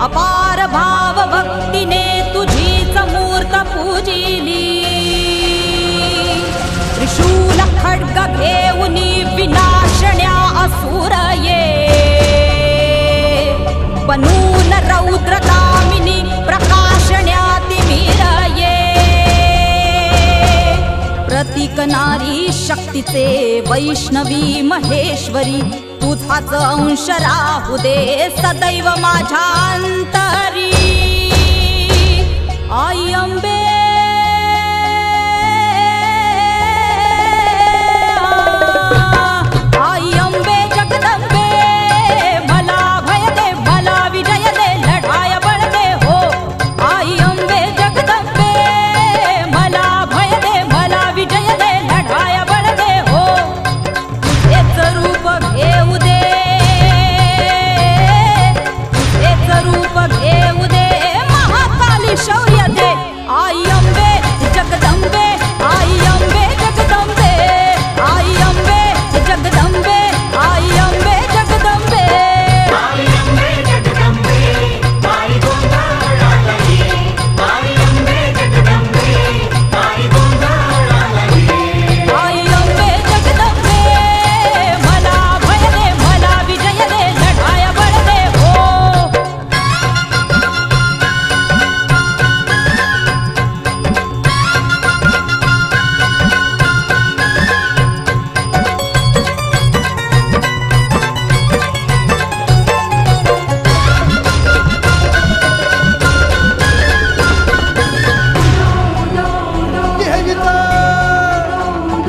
अपार भाव भक्तीने तुझीच मूर्त पूजिली त्रिशूल खड्ग घेऊनी विनाशण्या असुर ये बनून रौद्रकामिनी प्रकाशण्या तिमिर ये प्रतीक नारी शक्तीचे वैष्णवी महेश्वरी तुझाच अंश राहू दे सदैव माझ्या अंतरी आई अंबे आई अंबे जगदंबे मला भय दे मला विजय दे लढाया बळ दे हो आई अंबे जगदंबे मला भय दे मला विजय दे लढाया बळ दे हो तुझेच रूप घेऊ दे तुझेच रूप घेऊ दे महाकाली शौर्य दे आई अंबे जगदंबे आई अंबे जगदंबे आई अंबे जगदंबे आई अंबे जगदंबे आई अंबे जगदंबे आई गोंधळाली आई अंबे जगदंबे आई गोंधळाली आई अंबे जगदंबे मला भय दे मला विजय दे लढाया बळ दे हो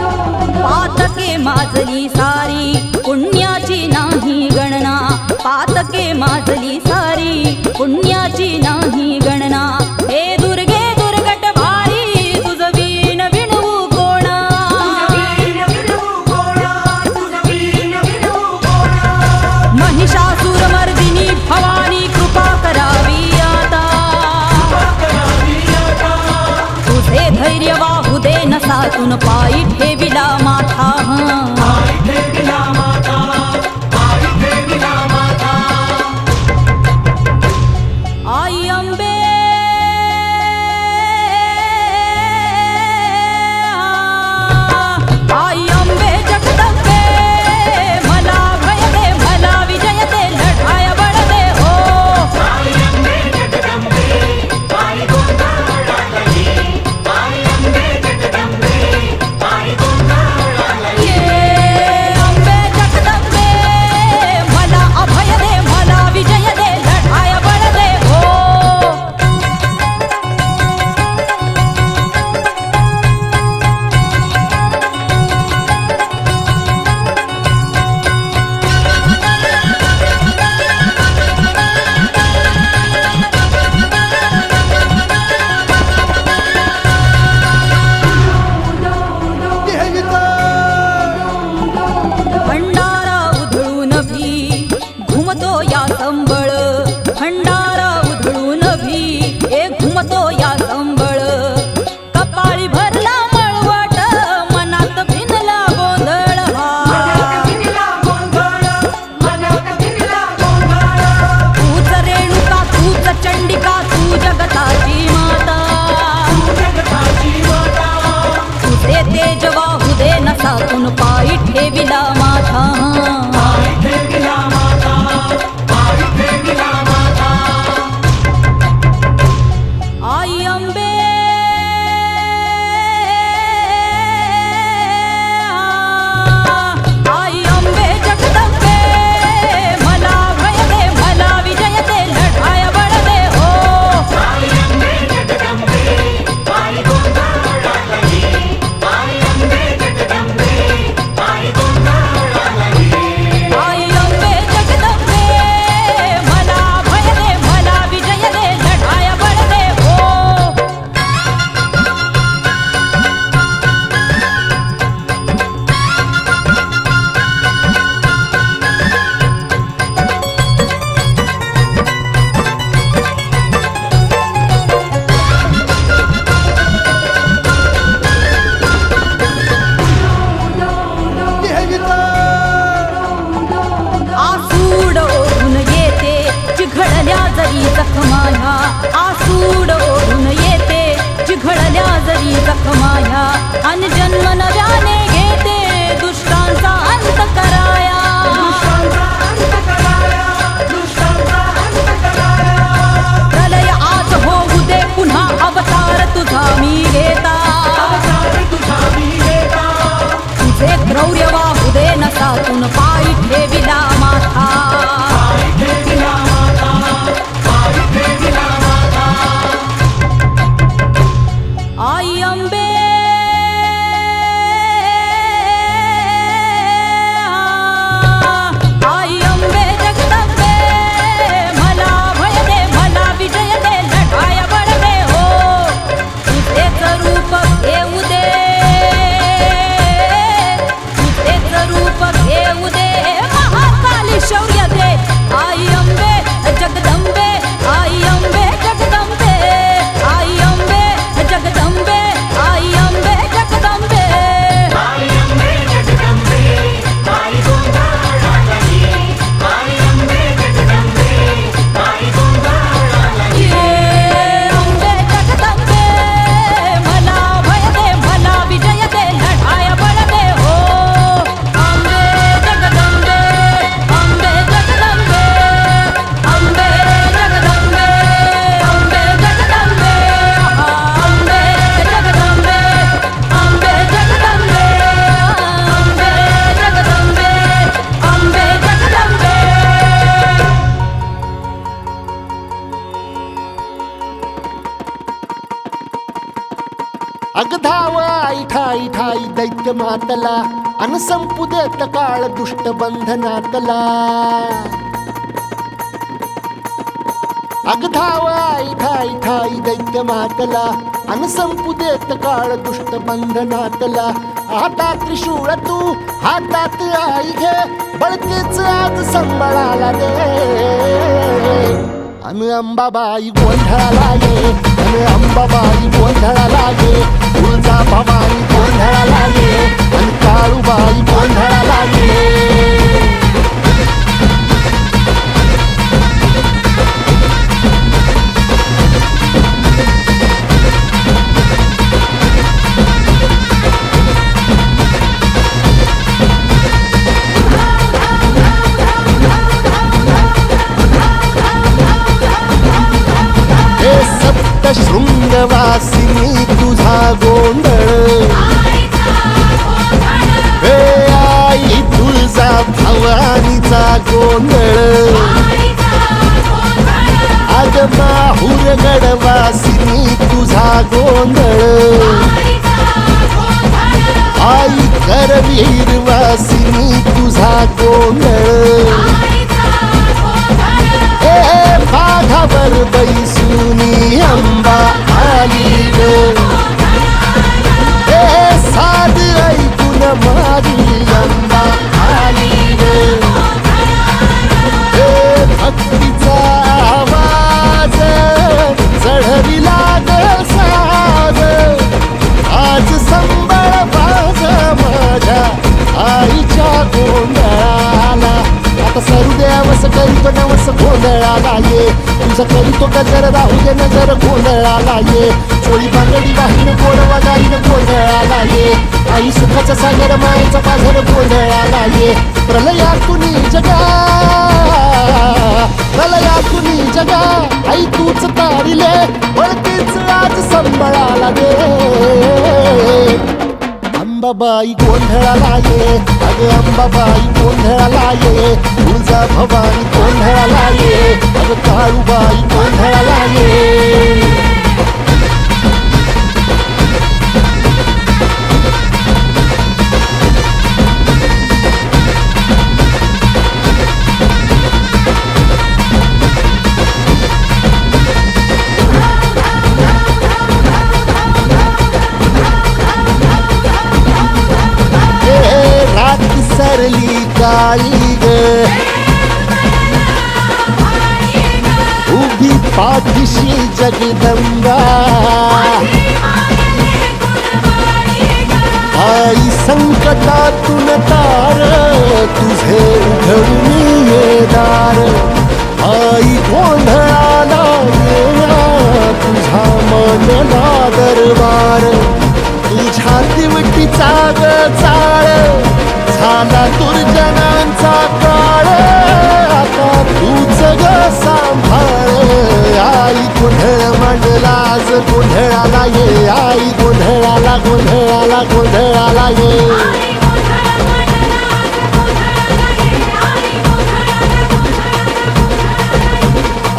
पातके माजली सारी पुण्याची नाही गणना पातके माजली सारी पुण्याची नाही गणना हे दुर्गे दुर्गट भारी तुझ वीण विणवू कोण महिषासुर मर्दिनी भवानी कृपा करावी आता तुझे धैर्य वाहू दे नसातून पायी ठेविला माथा आई ठेविला माता आई ठेविला माता आई अंबे आई अंबे जगदंबे मला भय दे मला विजय दे लढाया बळ दे हो आई अंबे जगदंबे आई गोंधळाली आई अंबे जगदंबे आई गोंधळाली ये अंबे जगदंबे मला अभय दे मला विजय दे लढाया बळ दे हो भंडारा उधळून भी घुमतो या संबळ भंडारा उधळून भी ए घुमतो या संबळ कपाळी भरला मळवट मनात भिनला गोंधळ हा भिनला गोंधळ मनात भिनला गोंधळ तूच रेणुका तूच चंडिका तू जगताची माता जगताची माता तुझे तेज वाहू दे नसातून पायी ठेविला माझा आई ठेविला माता आई ठेविला जखमाया आसूड ओढून येते चिघळल्या जरी जखमाया आणि जन्म नव्याने घेते दुष्टांचा अंत कराया दुष्टांचा अंत कराया, दुष्टांचा अंत कराया. प्रलय आज होऊ दे पुन्हा अवतार तुझा मी घेता अवतार तुझा मी घेता. तुझे क्रौर्य वाहू दे नसातून पायी ठेविला माथा पायी ठेविला माता, पायी ठेविला माता. आई अंबे आई अंबे जगदंबे मला भय दे मला विजय दे लढाय बळ दे हो तुझेच रूप घेऊ दे तुझेच रूप घेऊ दे महाकाली शौर्य दे आई अंबे जगदंबे आई अंबे जगदंबे आई अंबे जगदंबे आई अंबे जगदंबे आई अंबे जगदंबे, आई गोंधळाला ये. आई अंबे जगदंबे, आई गोंधळाला ये. ये अंबे जगदंबे मला भय दे मला विजय दे लढाय बळ दे हो अंबे जगदंबे अंबे जगदंबे अंबे जगदंबे अंबे जगदंबे अंबे जगदंबे अंबे जगदंबे अंबे जगदंबे अग धाव आई ठाई ठाई दैत्य मातला अन संपू देत काळ दुष्ट बंधनातला. अग धाव आई ठाई ठाई दैत्य मातला अन संपू देत काळ दुष्ट बंधनातला. हातात त्रिशूळ तू हातात आई घे बळतेच आज संबळाला दे. अन अंबाबाई गोंधळाला ये अन अंबाबाई गोंधळाला ये तुळजा भवानी गोंधळाला ये अन काळूबाई गोंधळाला ये. हे सप्त शृंगवासिनी तुझा गोंधळ हे आई तुळजा भवानीचा गोंधळ. अग माहूर गडवासिनी तुझा गोंधळ आई करवीर वासिनी तुझा गोंधळ. ए बाघावर बैसुनी अंबा आली ग ए साध ऐकून माझी अंबा आली ग. ए भक्तीचा आवाज चढविला ग साज आज संबळ बाज माझ्या आईच्या गोंधळाला. आता सरुदेवस करीतो नवस गोंधळाला ये तुझं करीतो गजर राहू दे नजर गोंधळाला ये. चोळी बांगडी वाहीन गोडवा गाईन गोंधळाला ये आई सुखाचा सागर मायेचा पाझर गोंधळाला ये. प्रलयातून जगा प्रलयातून जगा आई तूच तारिले वळतीच आज संबळाला दे. अंबाबाई गोंधळाला ये अग अंबाबाई गोंधळाला ये तुळजा भवानी गोंधळाला ये अग काळूबाई गोंधळाला ये. सरली काळी ग उभी पाठीशी जगदंबा आई संकटातून तार तुझे उघडून ये दार आई गोंधळाला बनला दरबार तुझ्या दिवटीचा ग चाळ झाला दुर्जनांचा काळ आता तूच ग सांभाळ आई गोंधळ मांडला आज गोंधळाला ये आई गोंधळाला गोंधळाला गोंधळाला ये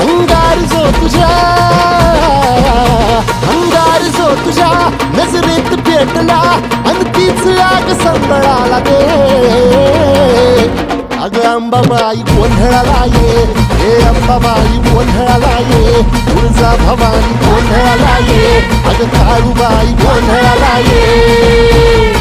अंगार जो तुझ्या नजरेत पेटला आणि तीच आग संबळाला दे अग अंबाबाई गोंधळाला ये हे अंबाबाई गोंधळाला ये तुळजा भवानी गोंधळाला ये अग काळूबाई गोंधळाला ये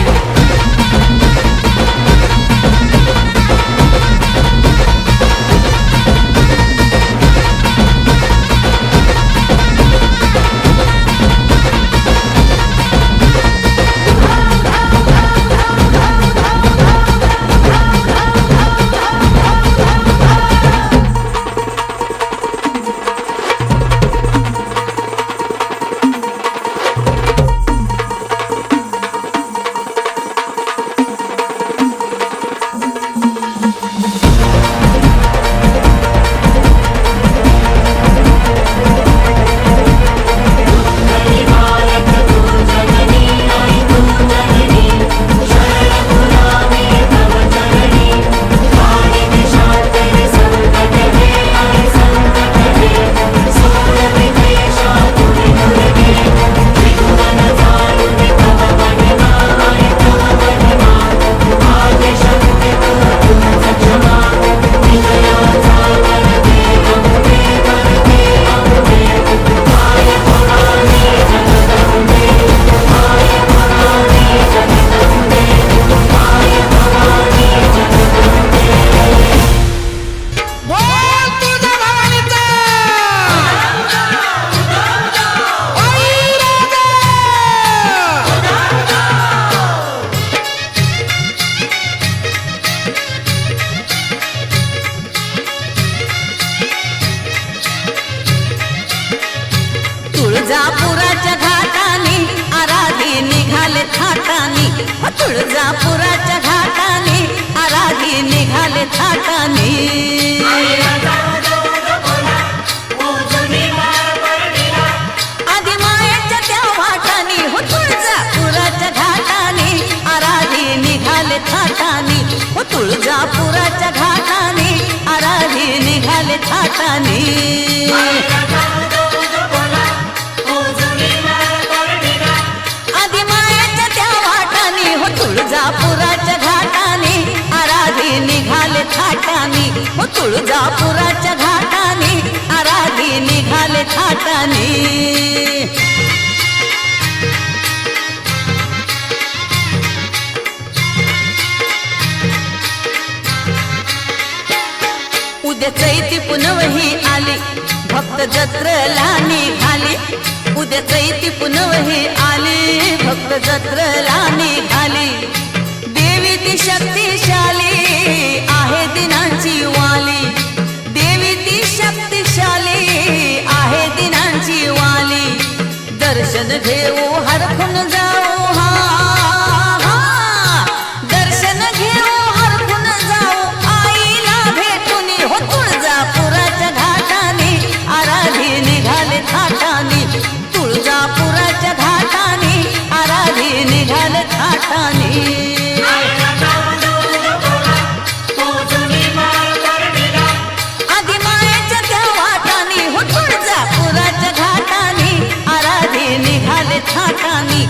तुळजापुराच्या घाटाने आराधी निघाले थाटानी तुळजापुराच्या घाटाने आराधी निघाले थाटानी आधी मायेच्या त्या वाटानी हो तुळजापुराच्या घाटाने आराधी निघाले थाटानी हो तुळजापुराच्या घाटाने आराधी निघाले थाटानी तुळजापुराच्या घाटाने आराधी निघाले थाटानी हो तुळजापुराच्या घाटाने आराधी निघाले थाटानी उद्या चैती पुनवही आली भक्त जत्रेला निघाली उद्या चैती पुनवही आली भक्त जत्रेला निघाली देवी ती शक्तिशाली आहे दिनांची वाली देवी ती शक्तिशाली आहे दिनांची वाली दर्शन घेऊ हरखून जाऊ हा दर्शन घेऊ हरखून जाऊ आईला भेटून हो तुळजापुराच्या घाटाने आराधी निघाले थाटानी तुळजापुराच्या घाटाने आराधी निघाले थाटानी आधी मायेच्या त्या वाटानी हो तुळजापुराच्या घाटाने आराधी निघाले थाटानी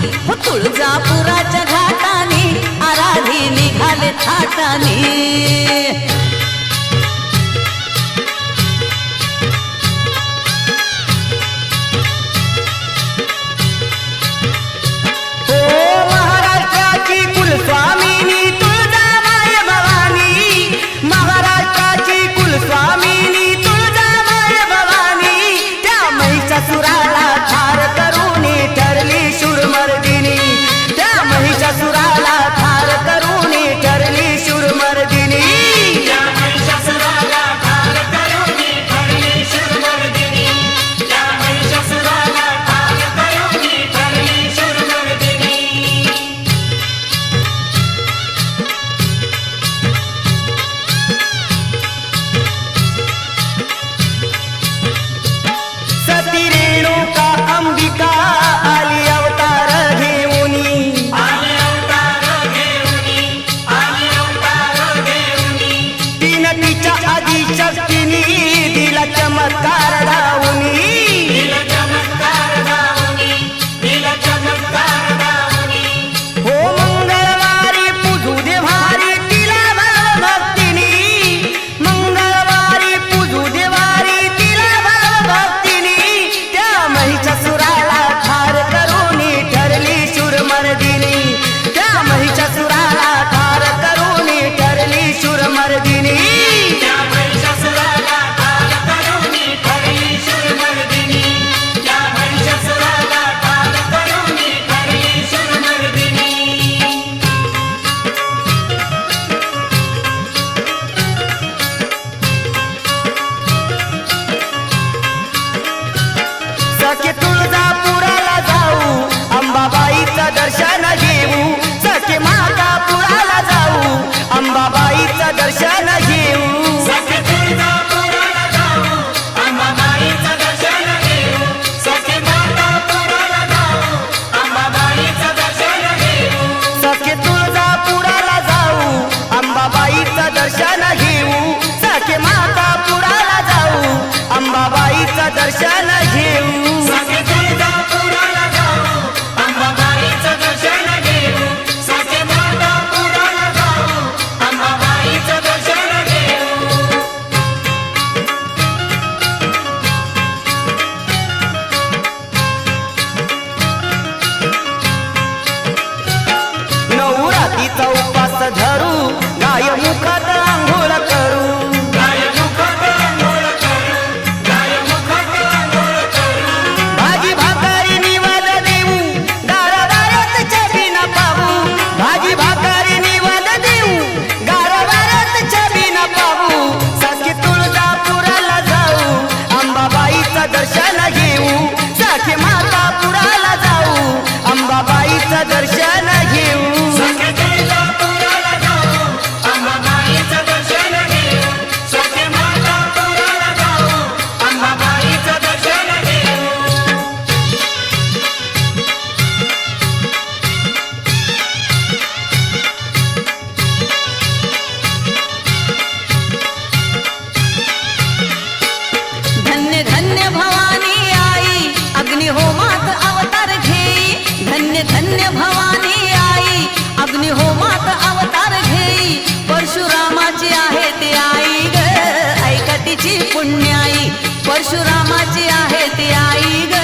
पुण्याई परशुरामाची आहे ती आई ग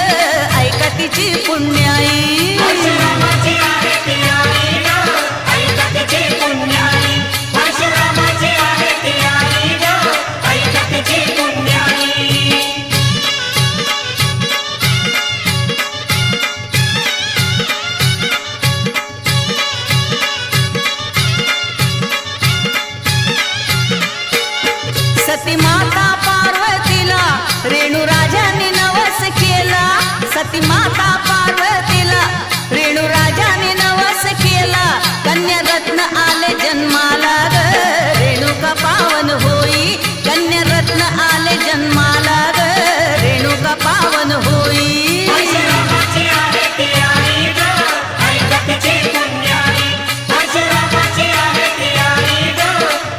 ऐका तिची पुण्याई परशुरामाची आहे ती आई ग ऐका तिची पुण्याई परशुरामाची आहे ती आई ग ऐका तिची पुण्याई सती माता पार्वतीला रेणू राजाने नवस केला सती माता पार्वतीला रेणू राजाने नवस केला कन्या रत्न आले जन्माला ग रेणुका पावन होई कन्या रत्न आले जन्माला ग रेणुका पावन होई परशुरामाची आहे ती आई ग ऐका तिची पुण्याई परशुरामाची आहे ती आई ग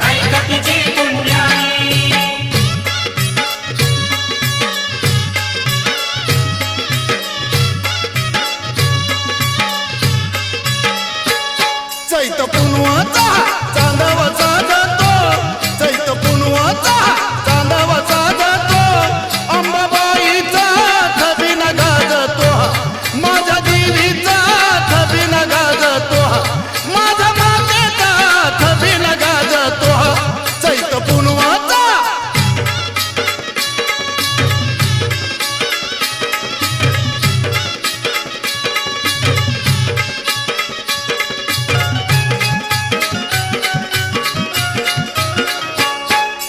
ऐका तिची पुण्याई चैत पुनवाचा चांदवाचा जातो चैत पुनवाचा चांदवाचा जातो अंबाबाईचा थबिन गाजतो माझ्या देवीचा थबिन गाजतो माझ्या मातेचा थबिन गाजतो चैत पुनवाचा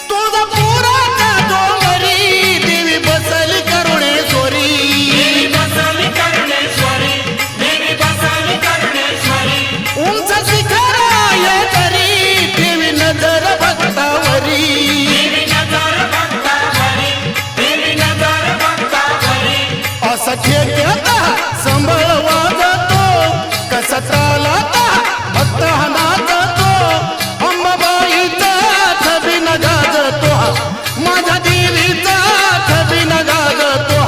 तुळजापुराच्या डोंगरी देवी बसली करुणेश्वरी देवी बसली करुणेश्वरी देवी बसली करुणेश्वरी उंच शिखर आहे तरी देवी नजर भक्तावरी देवी नजर भक्तावरी देवी नजर भक्तावरी असा ठेक्याचा संबळ वाजतो कसा तालाचा भक्त हा नाचतो अंबाबाईचा थबिन गाजतो माझ्या देवीचा थबिन गाजतो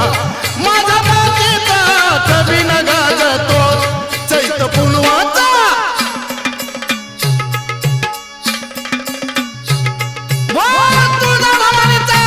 माझ्या मातेचा थबिन गाजतो चैत पुनवाचा वा तुझा भवानीचा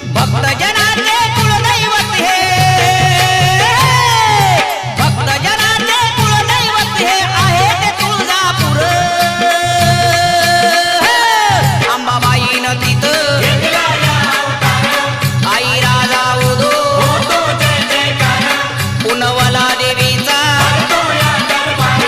भक्तजनाचे कुलदैवत हे भक्तजनाचे कुलदैवत हे आहे ते तुळजापूर अंबाबाईनं तिथं घेतला या अवतार आई राजा उदो होतो जय जयकार पुनवला देवीचा करतो या दरबार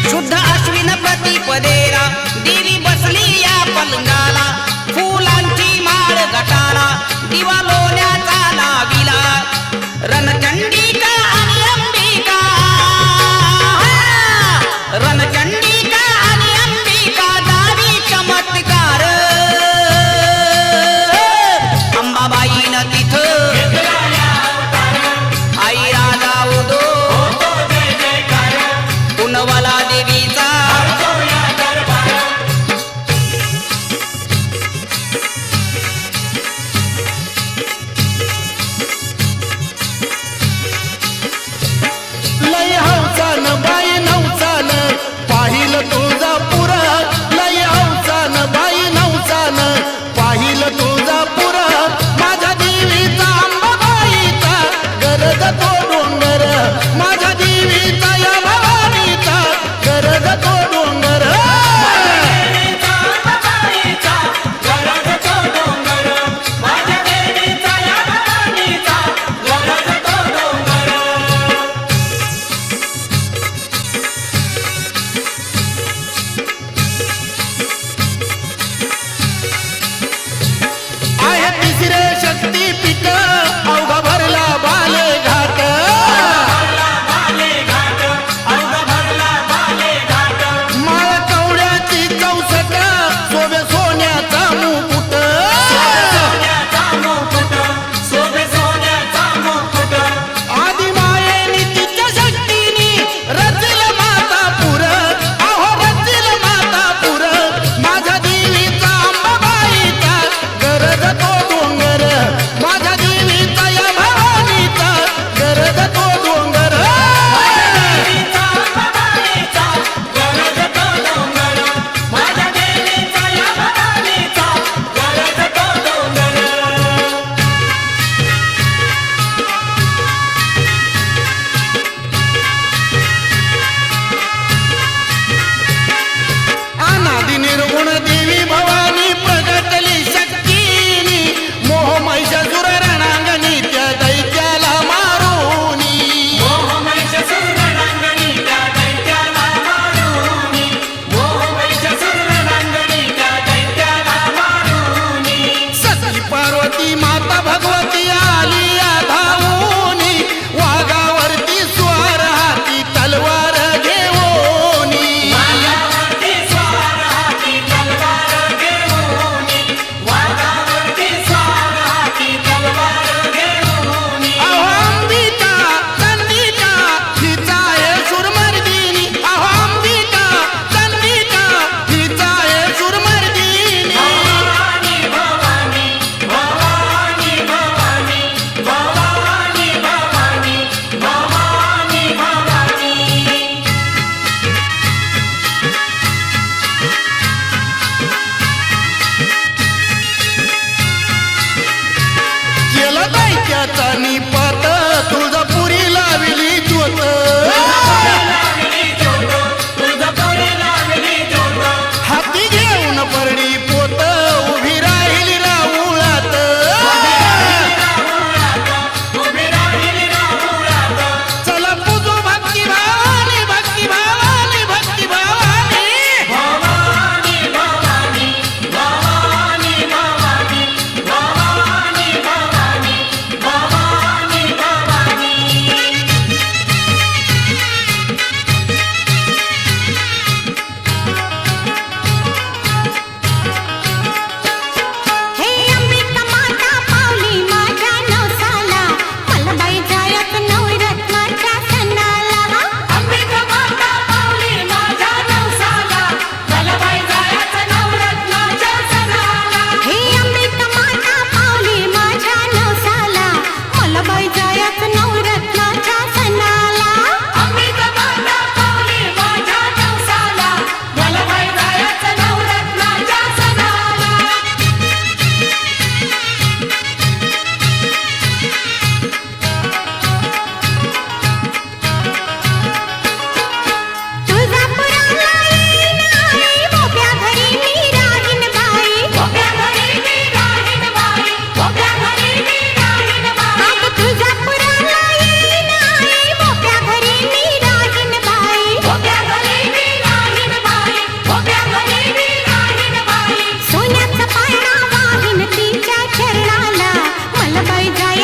शुद्ध अश्विन प्रतिपदेला देवी बसली या पलंगाला फुलांची माळ गटाला दिवा लोण्याचा लाविला रणचंडिका आणि अंबिका रणचंडिका आणि अंबिका दावी चमत्कार अंबाबाईनं तिथं घेतला या अवतार आई राजा उदो होतो जय जयकार पुनवला देवीचा करतो या दरबार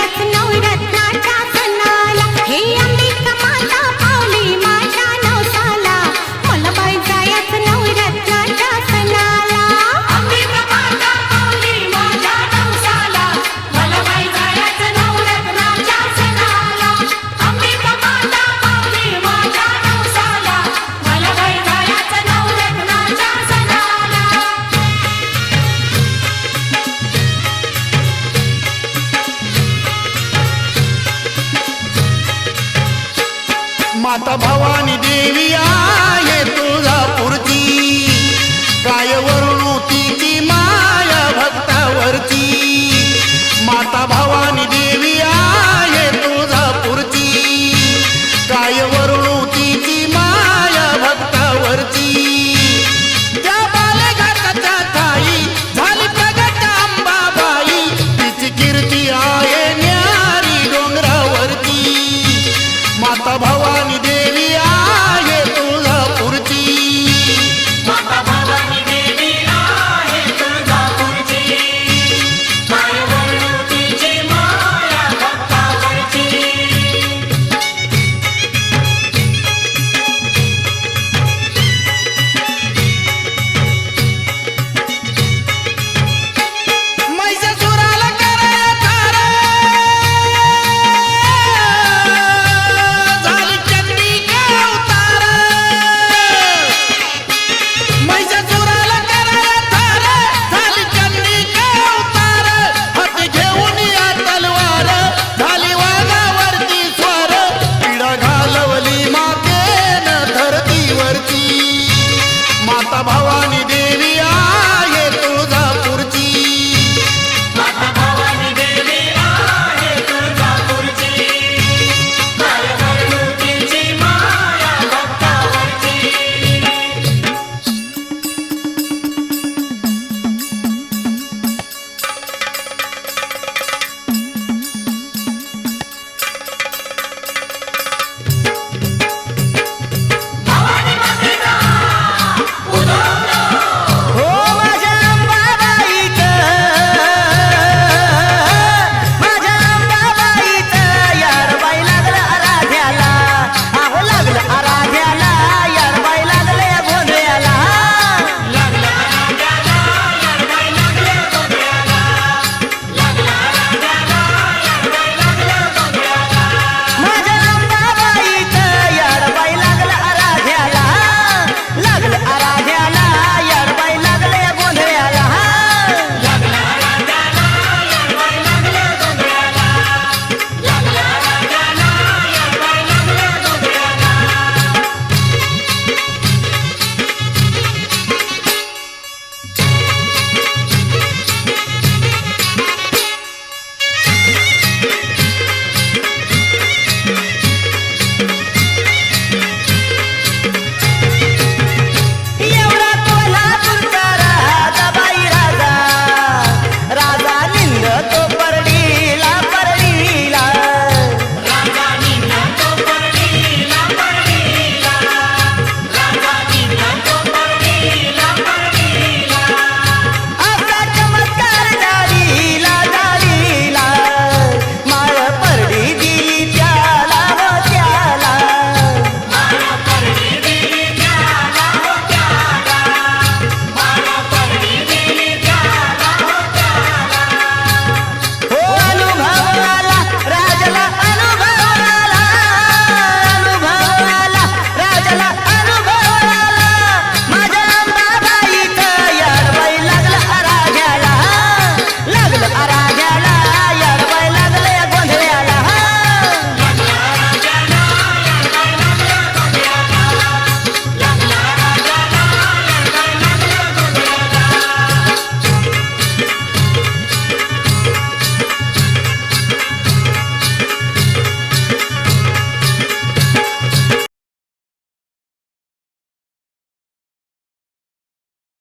जायच नवरत्नाच्या सणाला हे अंबिका माता पावली माझ्या नवसाला मला बाई जायच नवरत्नाच्या सणाला अंबिका माता पावली माझ्या नवसाला मला बाई जायचं नवरत्नाच्या सणाला अंबिका माता पावली माझ्या नवसाला मला बाई जायचं नवरत्नाच्या सणाला माता भवानी देवी आ